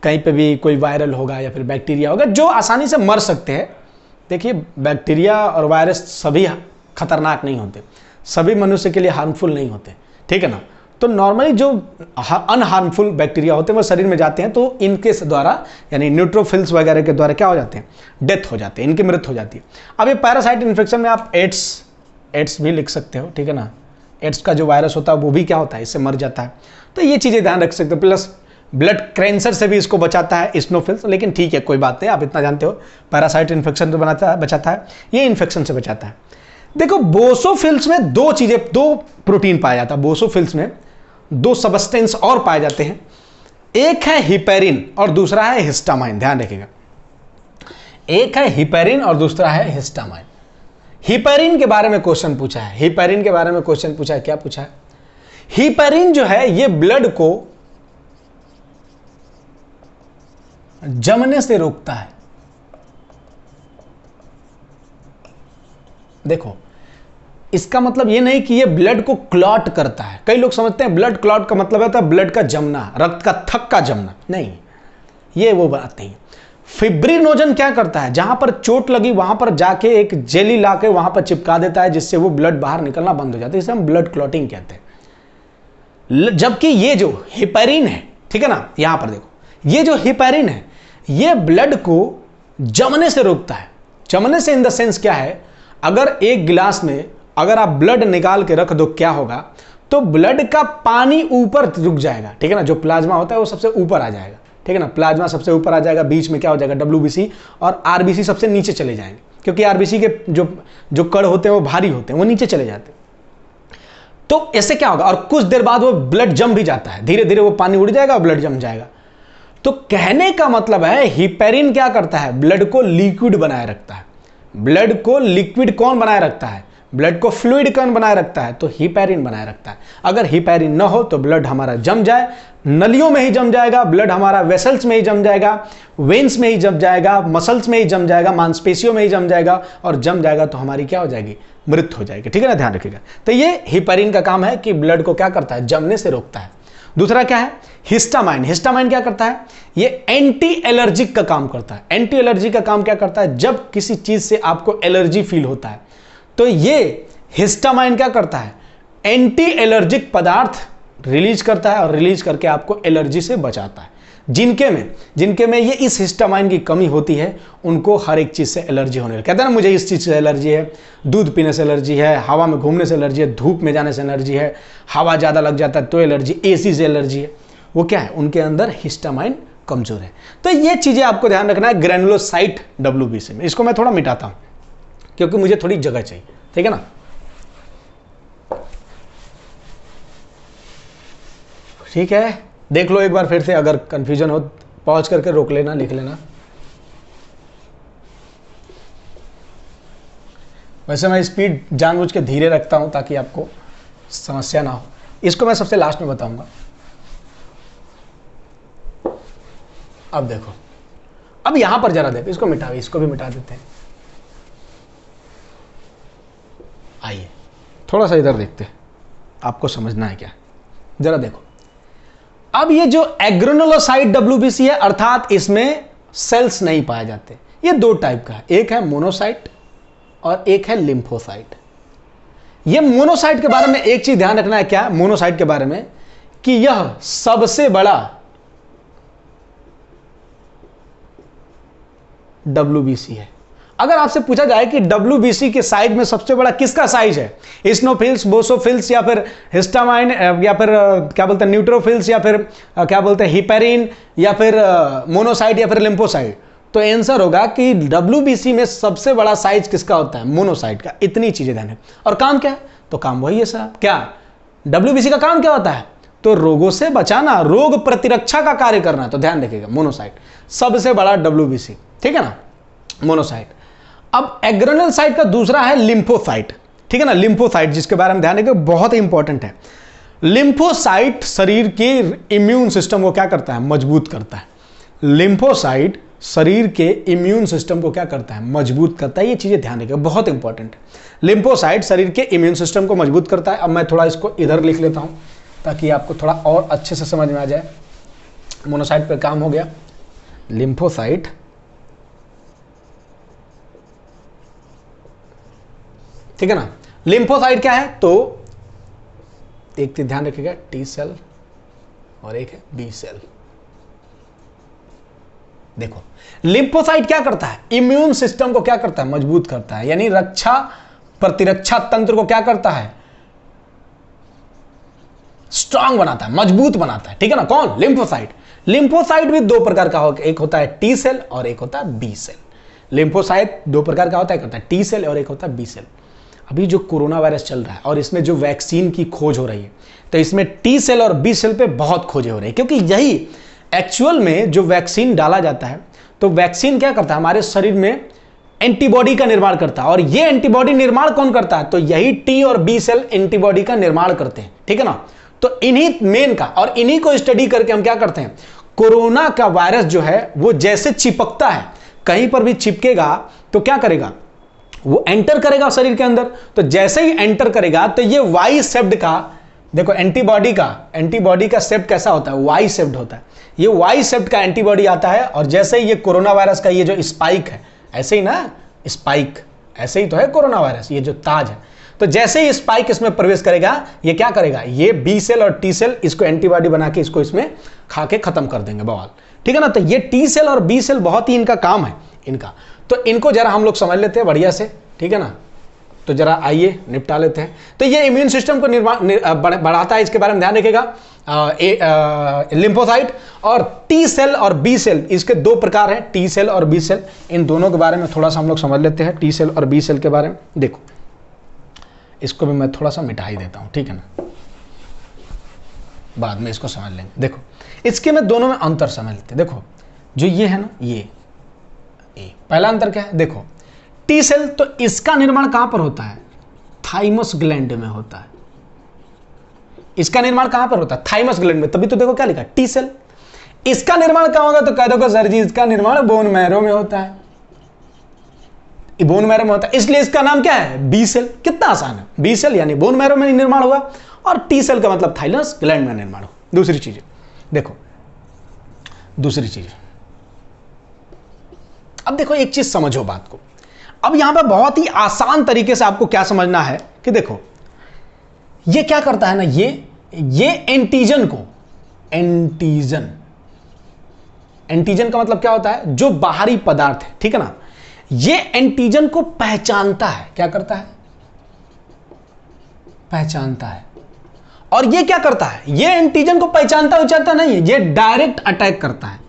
कहीं पे भी कोई वायरल होगा या फिर बैक्टीरिया होगा जो आसानी से मर सकते हैं। देखिए, बैक्टीरिया और वायरस सभी खतरनाक नहीं होते, सभी मनुष्य के लिए हार्मफुल नहीं होते, ठीक है ना। तो नॉर्मली जो अनहार्मफुल बैक्टीरिया होते हैं वो शरीर में जाते हैं, तो इनके द्वारा यानी न्यूट्रोफिल्स वगैरह के द्वारा क्या हो जाते हैं? डेथ हो जाते हैं, इनकी मृत्यु हो जाती है। अब ये पैरासाइट इन्फेक्शन में आप एड्स भी लिख सकते हो, ठीक है ना। एड्स का जो वायरस होता है वो भी क्या होता है? इससे मर जाता है। तो ये चीज़ें ध्यान रख सकते हो। प्लस ब्लड कैंसर से भी इसको बचाता है स्नोफिल्स, लेकिन ठीक है कोई बात नहीं, आप इतना जानते हो। पैरासाइट इन्फेक्शन से बचाता है, ये इन्फेक्शन से बचाता है। देखो, बोसोफिल्स में दो प्रोटीन पाया जाता है। बोसोफिल्स में दो सबस्टेंस और पाए जाते हैं, एक है हिपेरिन और दूसरा है हिस्टामाइन। ध्यान रखिएगा, एक है हिपेरिन और दूसरा है हिस्टामाइन। हिपेरिन के बारे में क्वेश्चन पूछा है, हिपेरिन के बारे में क्वेश्चन पूछा है। क्या पूछा है? हिपेरिन जो है ये ब्लड को जमने से रोकता है। देखो, इसका मतलब ये नहीं कि ये ब्लड को क्लॉट करता है। कई लोग समझते हैं ब्लड क्लॉट का मतलब होता है ब्लड का जमना, रक्त का थक्का जमना। नहीं, ये वो बात नहीं। फिब्रिनोजन क्या करता है? जहां पर चोट लगी वहां पर जाके एक जेली लाके वहां पर चिपका देता है, जिससे वो ब्लड बाहर निकलना बंद हो जाता है। इसे हम ब्लड क्लॉटिंग कहते हैं। जबकि ये जो हिपेरिन है, ठीक है ना, यहां पर देखो, ये जो हिपेरिन है ये ब्लड को जमने से रोकता है। जमने से इन द सेंस क्या है? अगर एक गिलास में अगर आप ब्लड निकाल के रख दो, क्या होगा? तो ब्लड का पानी ऊपर रुक जाएगा, ठीक है ना। जो प्लाज्मा होता है वो सबसे ऊपर आ जाएगा, ठीक है ना। प्लाज्मा सबसे ऊपर आ जाएगा, बीच में क्या हो जाएगा? WBC, और RBC सबसे नीचे चले जाएंगे, क्योंकि RBC के जो कण होते हैं वो भारी होते हैं, वो नीचे चले जाते हैं। तो ऐसे क्या होगा? और कुछ देर बाद वो ब्लड जम भी जाता है, धीरे धीरे वो पानी उड़ जाएगा और ब्लड जम जाएगा। तो कहने का मतलब है हिपेरिन क्या करता है? ब्लड को लिक्विड बनाए रखता है। ब्लड को लिक्विड कौन बनाए रखता है? ब्लड को फ्लूइड कौन बनाए रखता है? तो हिपेरिन बनाए रखता है। अगर हिपेरिन न हो तो ब्लड हमारा जम जाए, नलियों में ही जम जाएगा, ब्लड हमारा वेसल्स में ही जम जाएगा, वेन्स में ही जम जाएगा, मसल्स में ही जम जाएगा, मांसपेशियों में ही जम जाएगा, और जम जाएगा तो हमारी क्या हो जाएगी? मृत्यु हो जाएगी, ठीक है ना। ध्यान रखिएगा। तो ये हिपेरिन का काम है कि ब्लड को क्या करता है? जमने से रोकता है। दूसरा क्या है? हिस्टामाइन। हिस्टामाइन क्या करता है? ये एंटी एलर्जिक का काम करता है। एंटी एलर्जी का काम क्या करता है? जब किसी चीज से आपको एलर्जी फील होता है तो ये हिस्टामाइन क्या करता है? एंटी एलर्जिक पदार्थ रिलीज करता है, और रिलीज करके आपको एलर्जी से बचाता है। जिनके में ये इस हिस्टामाइन की कमी होती है उनको हर एक चीज से एलर्जी होने लगती है। कहते हैं ना, मुझे इस चीज से एलर्जी है, दूध पीने से एलर्जी है, हवा में घूमने से एलर्जी है, धूप में जाने से एलर्जी है, हवा ज्यादा लग जाता है तो एलर्जी, AC से एलर्जी है। वो क्या है? उनके अंदर हिस्टामाइन कमजोर है। तो ये चीजें आपको ध्यान रखना है ग्रेनुलोसाइट WBC में। इसको मैं थोड़ा मिटाता हूं क्योंकि मुझे थोड़ी जगह चाहिए, ठीक है ना। ठीक है, देख लो एक बार फिर से, अगर कंफ्यूजन हो पॉज करके रोक लेना, लिख लेना। वैसे मैं स्पीड जानबूझ के धीरे रखता हूं ताकि आपको समस्या ना हो। इसको मैं सबसे लास्ट में बताऊंगा। अब देखो, अब यहां पर जरा देखो, इसको मिटाओ, इसको भी मिटा देते हैं। आइए थोड़ा सा इधर देखते हैं, आपको समझना है क्या। जरा देखो, अब ये जो एग्रेनुलोसाइट WBC है, अर्थात इसमें सेल्स नहीं पाए जाते। ये दो टाइप का है, एक है मोनोसाइट और एक है लिम्फोसाइट। ये मोनोसाइट के बारे में एक चीज ध्यान रखना है, क्या? मोनोसाइट के बारे में कि यह सबसे बड़ा WBC है। अगर आपसे पूछा जाए कि WBC के साइड में सबसे बड़ा किसका साइज है, स्नोफिल्स, बोसोफिल्स, या फिर हिस्टामाइन, या फिर क्या बोलते हैं न्यूट्रोफिल्स, या फिर क्या बोलते हैं हिपेरिन, या फिर मोनोसाइट, या फिर लिम्फोसाइट, तो आंसर होगा कि WBC में सबसे बड़ा साइज किसका होता है? मोनोसाइट का। इतनी चीजें ध्यान है। और काम क्या है? तो काम वही है साहब। क्या WBC का काम क्या होता है? तो रोगों से बचाना, रोग प्रतिरक्षा का कार्य करना। तो ध्यान रखिएगा, मोनोसाइट सबसे बड़ा WBC, ठीक है ना, मोनोसाइट। अब एग्रेनुलोसाइट का दूसरा है लिम्फोसाइट, ठीक है ना। लिम्फोसाइट जिसके बारे में ध्यान रखिए, बहुत इंपॉर्टेंट है। लिम्फोसाइट शरीर के इम्यून सिस्टम को क्या करता है? मजबूत करता है। लिम्फोसाइट शरीर के इम्यून सिस्टम को क्या करता है? मजबूत करता है। ये चीजें ध्यान रखिए, बहुत इंपॉर्टेंट है। लिम्फोसाइट शरीर के इम्यून सिस्टम को मजबूत करता है। अब मैं थोड़ा इसको इधर लिख लेता हूं ताकि आपको थोड़ा और अच्छे से समझ में आ जाए। मोनोसाइट पे काम हो गया, लिम्फोसाइट ठीक है ना। लिम्फोसाइट क्या है, तो एक चीज ध्यान रखिएगा, टी सेल और एक है बी सेल। देखो लिम्फोसाइट क्या करता है, इम्यून सिस्टम को क्या करता है, मजबूत करता है, यानी रक्षा प्रतिरक्षा तंत्र को क्या करता है, स्ट्रांग बनाता है, मजबूत बनाता है, ठीक है ना। कौन, लिम्फोसाइट। लिम्फोसाइट भी दो प्रकार का होता है, एक होता है टी सेल और एक होता है बी सेल। लिम्फोसाइट दो प्रकार का होता है, एक होता है टी सेल और एक होता है बी सेल। अभी जो कोरोना वायरस चल रहा है और इसमें जो वैक्सीन की खोज हो रही है, तो इसमें टी सेल और बी सेल पे बहुत खोजें हो रही है, क्योंकि यही एक्चुअल में जो वैक्सीन डाला जाता है, तो वैक्सीन क्या करता है, हमारे शरीर में एंटीबॉडी का निर्माण करता है। और ये एंटीबॉडी निर्माण कौन करता है, तो यही टी और बी सेल एंटीबॉडी का निर्माण करते हैं, ठीक है ना। तो इन्हीं मेन का और इन्हीं को स्टडी करके हम क्या करते हैं, कोरोना का वायरस जो है वो जैसे चिपकता है, कहीं पर भी चिपकेगा तो क्या करेगा, वो एंटर करेगा शरीर के अंदर। तो जैसे ही एंटर करेगा तो ये वाई शेप्ड का, देखो एंटीबॉडी का शेप कैसा होता है, वाई शेप्ड होता है। ये वाई शेप्ड का एंटीबॉडी आता है और जैसे ही ये कोरोना वायरस का ये जो स्पाइक है, ऐसे ही ना स्पाइक, ऐसे ही तो है कोरोना वायरस, ये जो ताज है, तो जैसे ही स्पाइक इसमें प्रवेश करेगा, ये क्या करेगा, ये बी सेल और टी सेल इसको एंटीबॉडी बना के इसको इसमें खा के खत्म कर देंगे बवाल, ठीक है ना। तो ये टी सेल और बी सेल बहुत ही इनका काम है इनका, तो इनको जरा हम लोग समझ लेते हैं बढ़िया से, ठीक है ना। तो जरा आइए निपटा लेते हैं। तो ये इम्यून सिस्टम को बढ़ाता है, इसके बारे में ध्यान रखिएगा। लिम्फोसाइट और टी सेल और बी सेल, इसके दो प्रकार हैं, टी सेल और बी सेल। इन दोनों के बारे में थोड़ा सा हम लोग समझ लेते हैं, टी सेल और बी सेल के बारे में। देखो इसको भी मैं थोड़ा सा मिटा ही देता हूं, ठीक है ना, बाद में इसको समझ लेंगे। देखो इसके में दोनों में अंतर समझ लेते हैं। देखो जो ये है ना, ये पहला अंतर क्या है, देखो टी सेल तो इसका निर्माण कहां पर होता है, थाइमस ग्लैंड में होता है। इसका निर्माण कहां पर होता है, थाइमस ग्लैंड में, तभी तो देखो क्या लिखा, टी सेल। इसका निर्माण कहां होगा, तो कह दोगे सर जी इसका निर्माण बोन मैरो में होता है, बोन मैरो में होता है, इसलिए इसका नाम क्या है, बी सेल। कितना आसान है, बी सेल यानी बोन मैरो में निर्माण हुआ और टी सेल का मतलब थाइमस ग्लैंड में निर्माण हुआ। दूसरी चीज देखो, दूसरी चीज, अब देखो एक चीज समझो बात को। अब यहां पर बहुत ही आसान तरीके से आपको क्या समझना है कि देखो ये क्या करता है ना, ये एंटीजन को, एंटीजन का मतलब क्या होता है, जो बाहरी पदार्थ है, ठीक है ना, ये एंटीजन को पहचानता है। क्या करता है, पहचानता है। और ये क्या करता है, ये एंटीजन को पहचानता नहीं है, ये डायरेक्ट अटैक करता है।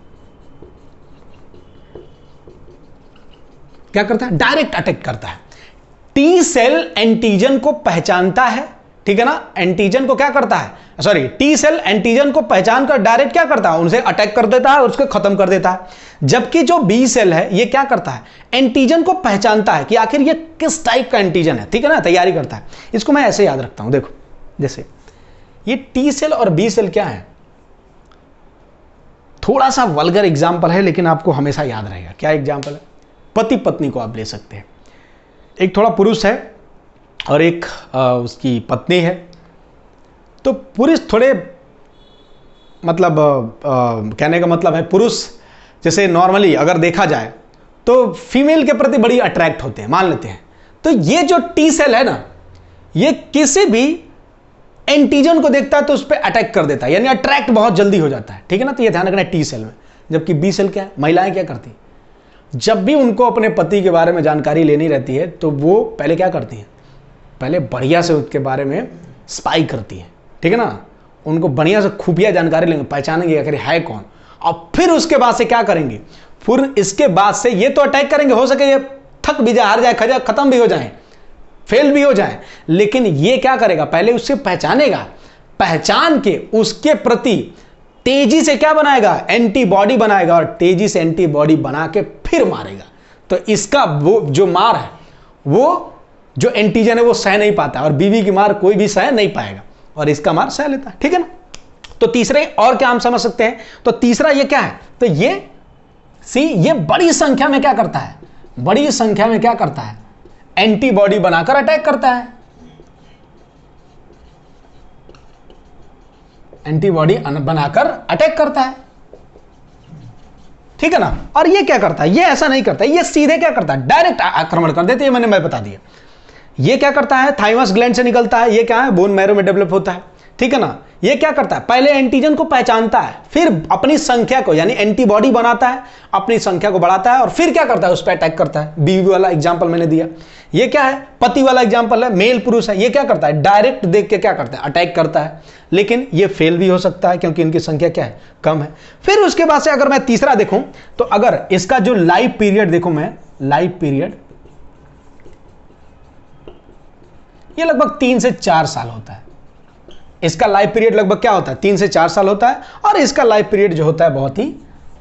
क्या करता है, डायरेक्ट अटैक करता है। टी सेल एंटीजन को पहचानता है, ठीक है ना, एंटीजन को क्या करता है, सॉरी टी सेल एंटीजन को पहचान कर डायरेक्ट क्या करता है, उनसे अटैक कर देता है और उसको खत्म कर देता है। जबकि जो बी सेल है ये क्या करता है, एंटीजन को पहचानता है कि आखिर ये किस टाइप का एंटीजन है, ठीक है ना, तैयारी करता है। इसको मैं ऐसे याद रखता हूं, देखो जैसे ये टी सेल और बी सेल क्या है, थोड़ा सा वल्गर एग्जाम्पल है लेकिन आपको हमेशा याद रहेगा। क्या एग्जाम्पल है, पति पत्नी को आप ले सकते हैं। एक थोड़ा पुरुष है और एक उसकी पत्नी है। तो पुरुष थोड़े मतलब कहने का मतलब है, पुरुष जैसे नॉर्मली अगर देखा जाए तो फीमेल के प्रति बड़ी अट्रैक्ट होते हैं, मान लेते हैं। तो ये जो टी सेल है ना, ये किसी भी एंटीजन को देखता है तो उस पर अटैक कर देता है, यानी अट्रैक्ट बहुत जल्दी हो जाता है, ठीक है ना। तो ये ध्यान रखना है टी सेल में। जबकि बी सेल क्या है, महिलाएं क्या करती हैं, जब भी उनको अपने पति के बारे में जानकारी लेनी रहती है तो वो पहले क्या करती हैं, पहले बढ़िया से उसके बारे में स्पाई करती है, ठीक है ना, उनको बढ़िया से खुफिया जानकारी लेंगे, पहचानेंगे आखिर है कौन, और फिर उसके बाद से क्या करेंगे, फिर इसके बाद से ये तो अटैक करेंगे, हो सके ये थक भी जाए, हार जाए, खत्म भी हो जाए, फेल भी हो जाए, लेकिन ये क्या करेगा, पहले उससे पहचानेगा, पहचान के उसके प्रति तेजी से क्या बनाएगा, एंटीबॉडी बनाएगा, और तेजी से एंटीबॉडी बना के फिर मारेगा। तो इसका वो जो मार है, वो जो एंटीजन है वो सह नहीं पाता, और बीवी की मार कोई भी सह नहीं पाएगा, और इसका मार सह लेता है, ठीक है ना। तो तीसरे और क्या हम समझ सकते हैं, तो तीसरा ये क्या है, तो ये बड़ी संख्या में क्या करता है, बड़ी संख्या में क्या करता है, एंटीबॉडी बनाकर अटैक करता है, एंटीबॉडी बनाकर अटैक करता है, ठीक है ना। और ये क्या करता है, ये ऐसा नहीं करता, ये सीधे क्या करता है, डायरेक्ट आक्रमण कर देते हैं। मैं बता दिया ये क्या करता है, थाइमस ग्लैंड से निकलता है, ये क्या है, बोन मैरो में डेवलप होता है, ठीक है ना। ये क्या करता है, पहले एंटीजन को पहचानता है, फिर अपनी संख्या को यानी एंटीबॉडी बनाता है, अपनी संख्या को बढ़ाता है और फिर क्या करता है, उस पर अटैक करता है। बीवी वाला एग्जांपल मैंने दिया, ये क्या है, पति वाला एग्जांपल है, मेल पुरुष है, ये क्या करता है, डायरेक्ट देख के क्या करता है, अटैक करता है। लेकिन ये फेल भी हो सकता है क्योंकि इनकी संख्या क्या है, कम है। फिर उसके बाद से अगर मैं तीसरा देखूं तो अगर इसका जो लाइफ पीरियड देखूं मैं, लाइफ पीरियड ये लगभग 3 से 4 साल होता है। इसका लाइफ पीरियड लगभग क्या होता है, 3 से 4 साल होता है। और इसका लाइफ पीरियड जो होता है बहुत ही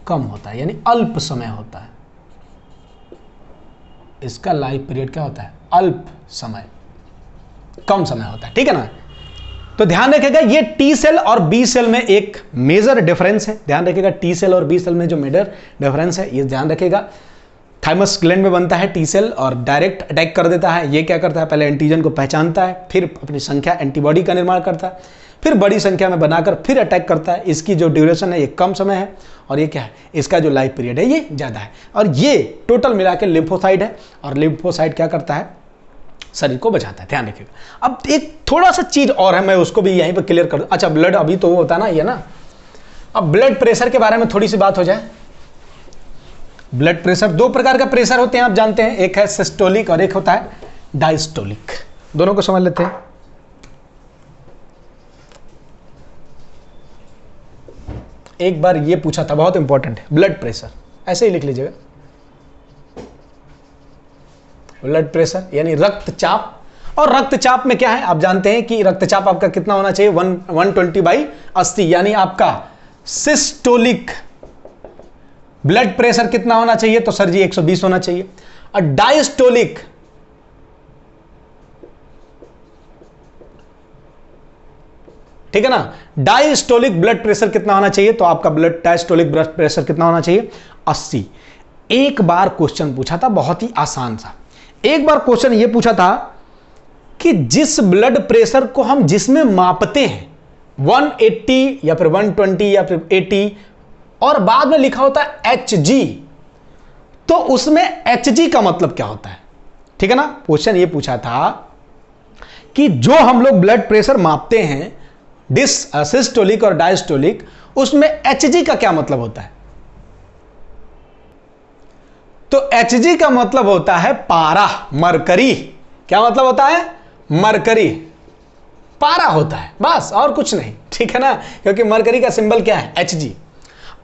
कम होता है, यानी अल्प समय होता है। इसका लाइफ पीरियड क्या होता है, अल्प समय, कम समय होता है, ठीक है ना। तो ध्यान रखिएगा ये टी सेल और बी सेल में एक मेजर डिफरेंस है, ध्यान रखिएगा टी सेल और बी सेल में जो मेजर डिफरेंस है ये ध्यान रखिएगा। थाइमस ग्लैंड में बनता है टी सेल और डायरेक्ट अटैक कर देता है। ये क्या करता है, पहले एंटीजन को पहचानता है, फिर अपनी संख्या एंटीबॉडी का निर्माण करता है, फिर बड़ी संख्या में बनाकर फिर अटैक करता है। इसकी जो ड्यूरेशन है ये कम समय है और ये क्या है, इसका जो लाइफ पीरियड है ये ज़्यादा है। और ये टोटल मिला के लिम्फोसाइट है और लिम्फोसाइट क्या करता है, शरीर को बचाता है, ध्यान रखिएगा। अब एक थोड़ा सा चीज़ और है, मैं उसको भी यहीं पर क्लियर कर दूँ। अच्छा ब्लड अभी तो वो होता है ना ये ना, अब ब्लड प्रेशर के बारे में थोड़ी सी बात हो जाए। ब्लड प्रेशर, 2 प्रकार का प्रेशर होते हैं आप जानते हैं, एक है सिस्टोलिक और एक होता है डायस्टोलिक। दोनों को समझ लेते हैं। एक बार ये पूछा था, बहुत इंपॉर्टेंट है, ब्लड प्रेशर ऐसे ही लिख लीजिएगा, ब्लड प्रेशर यानी रक्तचाप। और रक्तचाप में क्या है, आप जानते हैं कि रक्तचाप आपका कितना होना चाहिए, 120/80, यानी आपका सिस्टोलिक ब्लड प्रेशर कितना होना चाहिए, तो सर जी 120 होना चाहिए। और डायस्टोलिक, ठीक है ना, डायस्टोलिक ब्लड प्रेशर कितना होना चाहिए, तो आपका डायस्टोलिक ब्लड प्रेशर कितना होना चाहिए, 80। एक बार क्वेश्चन पूछा था बहुत ही आसान सा, एक बार क्वेश्चन यह पूछा था कि जिस ब्लड प्रेशर को हम जिसमें मापते हैं 180 या फिर 120 या फिर 80 और बाद में लिखा होता है HG, तो उसमें HG का मतलब क्या होता है, ठीक है ना। क्वेश्चन ये पूछा था कि जो हम लोग ब्लड प्रेशर मापते हैं सिस्टोलिक और डायस्टोलिक, उसमें HG का क्या मतलब होता है, तो HG का मतलब होता है पारा, मरकरी। क्या मतलब होता है, मरकरी, पारा होता है, बस और कुछ नहीं, ठीक है ना, क्योंकि मरकरी का सिंबल क्या है, HG।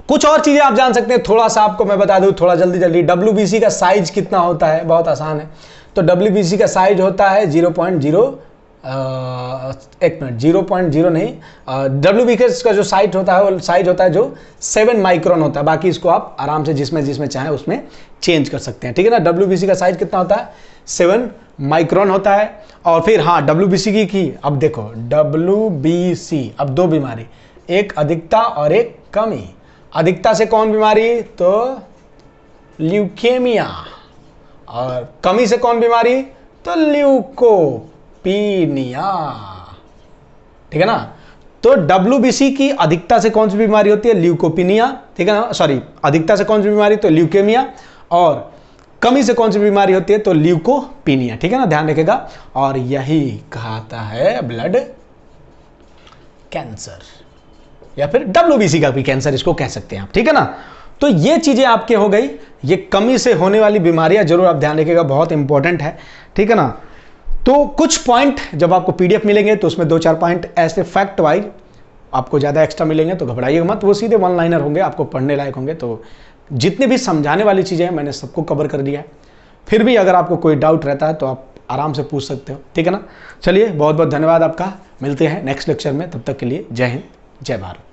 कुछ और चीजें आप जान सकते हैं, थोड़ा सा आपको मैं बता दूं, थोड़ा जल्दी जल्दी। WBC का साइज कितना होता है, बहुत आसान है, तो WBC का साइज होता है 0.0 एक मिनट 0.0 नहीं, WBC का जो साइज होता है वो साइज होता है जो 7 माइक्रोन होता है। बाकी इसको आप आराम से जिसमें चाहें उसमें चेंज कर सकते हैं, ठीक है ना। WBC का साइज कितना होता है, 7 माइक्रोन होता है। और फिर हाँ WBC की अब देखो, WBC अब 2 बीमारी, एक अधिकता और एक कमी। अधिकता से कौन बीमारी, तो ल्यूकेमिया, और कमी से कौन बीमारी, तो ल्यूकोपीनिया, ठीक है ना। तो WBC की अधिकता से कौन सी बीमारी होती है, ल्यूकोपीनिया, ठीक है ना, सॉरी, अधिकता से कौन सी बीमारी, तो ल्यूकेमिया, और कमी से कौन सी बीमारी होती है, तो ल्यूकोपीनिया, ठीक है ना, ध्यान रखेगा। और यही कहता है ब्लड कैंसर, या फिर WBC का भी कैंसर इसको कह सकते हैं आप, ठीक है ना। तो ये चीजें आपके हो गई, ये कमी से होने वाली बीमारियां जरूर आप ध्यान रखिएगा, बहुत इंपॉर्टेंट है, ठीक है ना। तो कुछ पॉइंट जब आपको PDF मिलेंगे तो उसमें 2-4 पॉइंट ऐसे फैक्ट वाइज आपको ज्यादा एक्स्ट्रा मिलेंगे, तो घबराइएगा मत, वो सीधे 1 लाइनर होंगे, आपको पढ़ने लायक होंगे। तो जितने भी समझाने वाली चीजें हैं मैंने सबको कवर कर दिया है। फिर भी अगर आपको कोई डाउट रहता है तो आप आराम से पूछ सकते हो, ठीक है ना। चलिए बहुत बहुत धन्यवाद आपका, मिलते हैं नेक्स्ट लेक्चर में, तब तक के लिए जय हिंद, जय भारत।